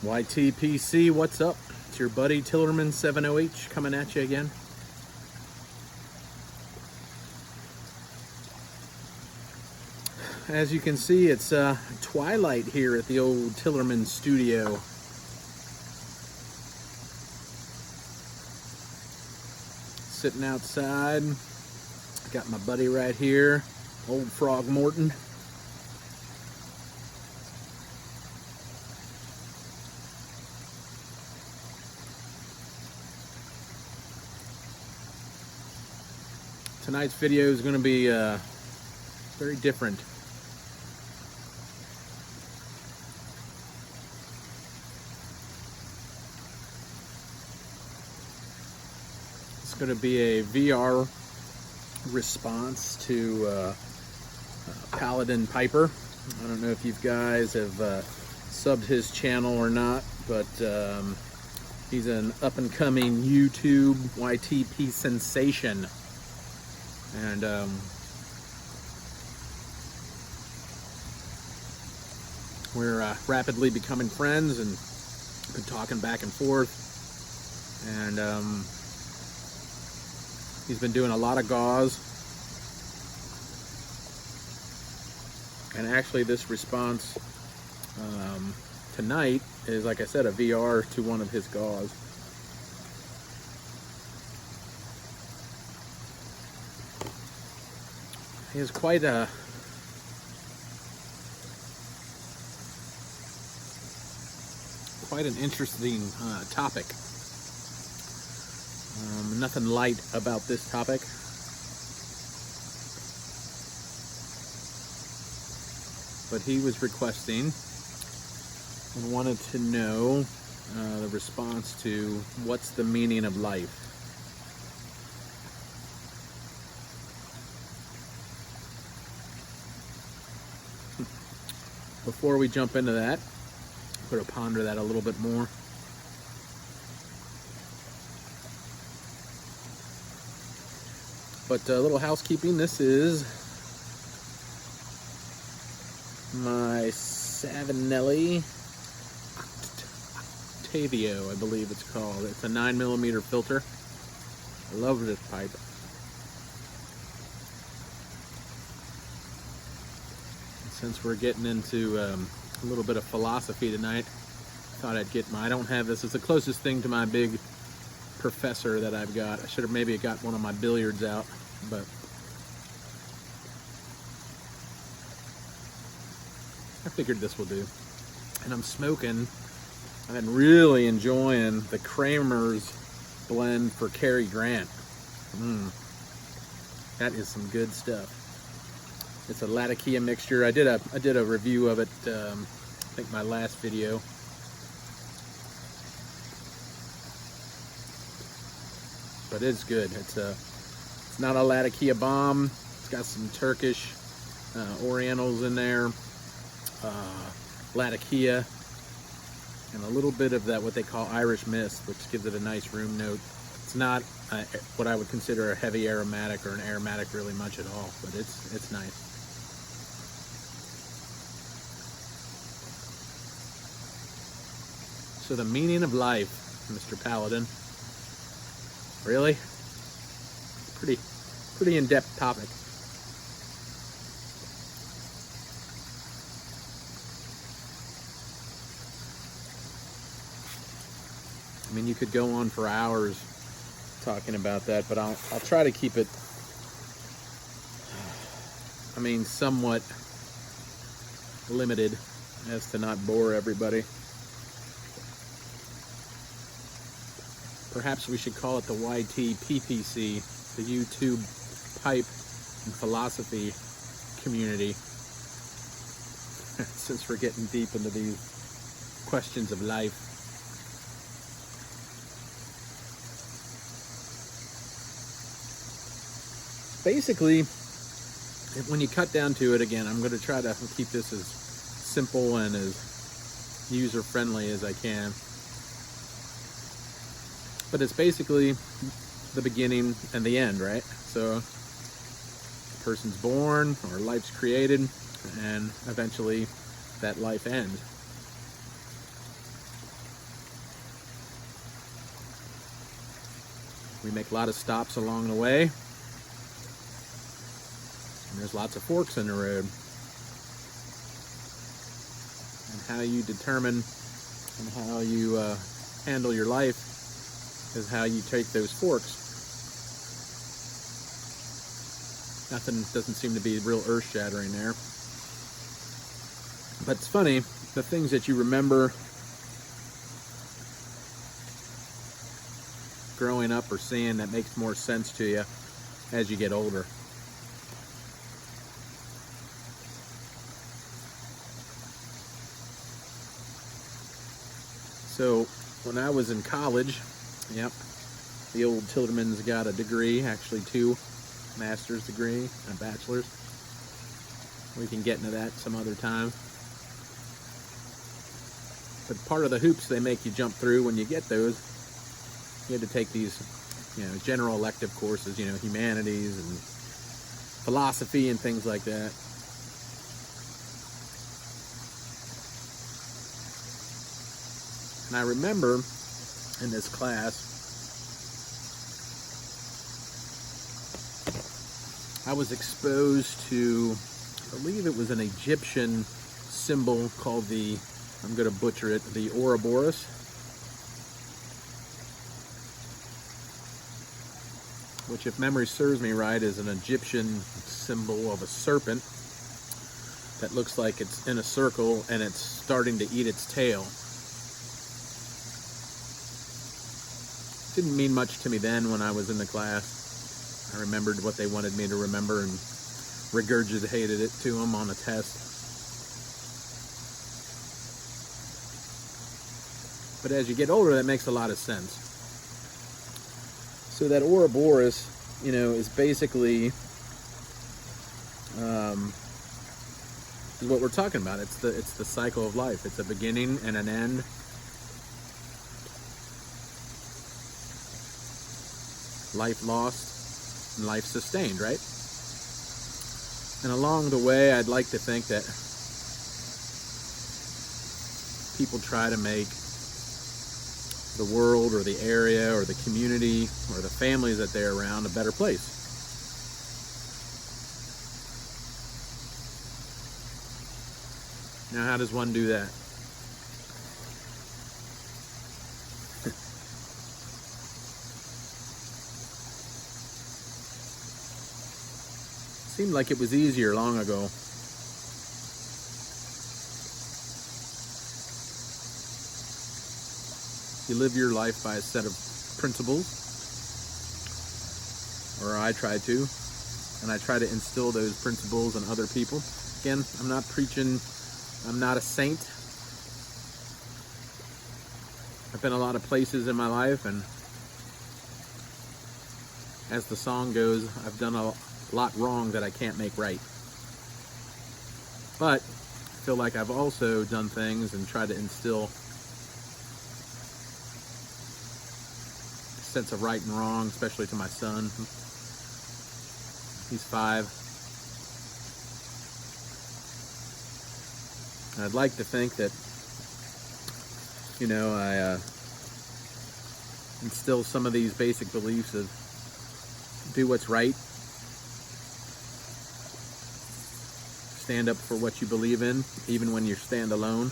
YTPC, what's up? It's your buddy Tillerman70H coming at you again. As you can see, it's twilight here at the old Tillerman studio. Sitting outside, got my buddy right here, old Frog Morton. Tonight's video is going to be very different. It's going to be a VR response to Paladin Piper. I don't know if you guys have subbed his channel or not, but he's an up-and-coming YouTube YTP sensation. And we're rapidly becoming friends and been talking back and forth. And he's been doing a lot of gauze. And actually this response tonight is, like I said, a VR to one of his gauze. He has quite an interesting topic. Nothing light about this topic. But he was requesting and wanted to know the response to what's the meaning of life. Before we jump into that, I'm going to ponder that a little bit more. But a little housekeeping. This is my Savinelli Octavio, I believe it's called. It's a 9mm filter. I love this pipe. Since we're getting into a little bit of philosophy tonight, thought I'd get I don't have this. It's the closest thing to my big professor that I've got. I should have maybe got one of my billiards out, but I figured this will do. And I'm smoking. I've been really enjoying the Kramer's blend for Cary Grant. That is some good stuff. It's a Latakia mixture. I did a review of it, I think my last video. But it's good. It's not a Latakia bomb. It's got some Turkish Orientals in there, Latakia, and a little bit of that what they call Irish mist, which gives it a nice room note. It's not what I would consider a heavy aromatic or an aromatic really much at all, but it's nice. So the meaning of life, Mr. Paladin. Really? Pretty in-depth topic. I mean, you could go on for hours talking about that, but I'll try to keep it, I mean, somewhat limited as to not bore everybody. Perhaps we should call it the YTPPC, the YouTube pipe and philosophy community, since we're getting deep into these questions of life. Basically, when you cut down to it, again, I'm going to try to keep this as simple and as user-friendly as I can. But it's basically the beginning and the end, right? So a person's born or life's created, and eventually that life ends. We make a lot of stops along the way, and there's lots of forks in the road. And how you determine and how you handle your life is how you take those forks. Nothing doesn't seem to be real earth-shattering there. But it's funny, the things that you remember growing up or seeing that makes more sense to you as you get older. So when I was in college, yep, the old Tilderman's got a degree, actually 2 master's degree and a bachelor's. We can get into that some other time. But part of the hoops they make you jump through when you get those, you had to take these, general elective courses, humanities and philosophy and things like that. And I remember in this class, I was exposed to, I believe it was an Egyptian symbol called the, I'm going to butcher it, the Ouroboros. Which, if memory serves me right, is an Egyptian symbol of a serpent that looks like it's in a circle and it's starting to eat its tail. Didn't mean much to me then when I was in the class. I remembered what they wanted me to remember and regurgitated it to them on a test. But as you get older, that makes a lot of sense. So that Ouroboros, is basically is what we're talking about. It's the cycle of life. It's a beginning and an end. Life lost and life sustained, right? And along the way, I'd like to think that people try to make the world or the area or the community or the families that they're around a better place. Now, how does one do that? Seemed like it was easier long ago. You live your life by a set of principles, or I try to, and I try to instill those principles in other people. Again, I'm not preaching, I'm not a saint. I've been a lot of places in my life, and as the song goes, I've done a lot wrong that I can't make right. But I feel like I've also done things and tried to instill sense of right and wrong, especially to my son. He's 5. And I'd like to think that, I instill some of these basic beliefs of do what's right, stand up for what you believe in, even when you stand alone.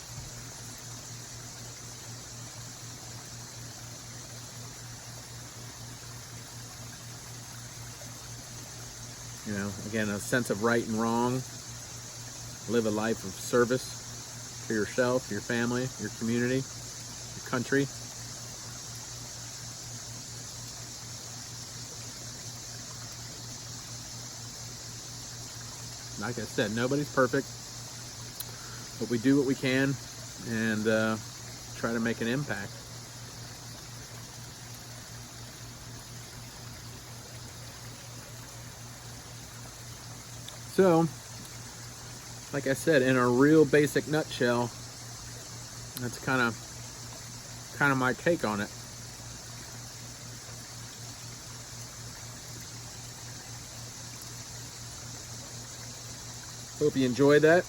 Again, a sense of right and wrong. Live a life of service to yourself, your family, your community, your country. Like I said, nobody's perfect, but we do what we can and try to make an impact. So, like I said, in a real basic nutshell, that's kind of my take on it. Hope you enjoyed that.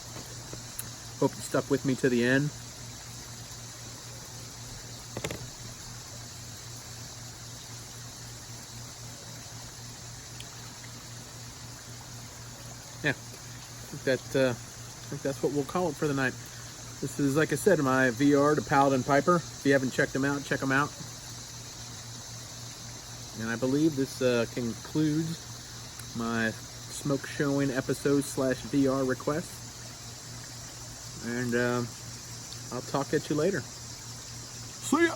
Hope you stuck with me to the end. think that's what we'll call it for the night. This is, like I said, my VR to Paladin Piper. If you haven't checked them out, check them out. And I believe this concludes my smoke showing episode / VR request. And I'll talk at you later. See ya.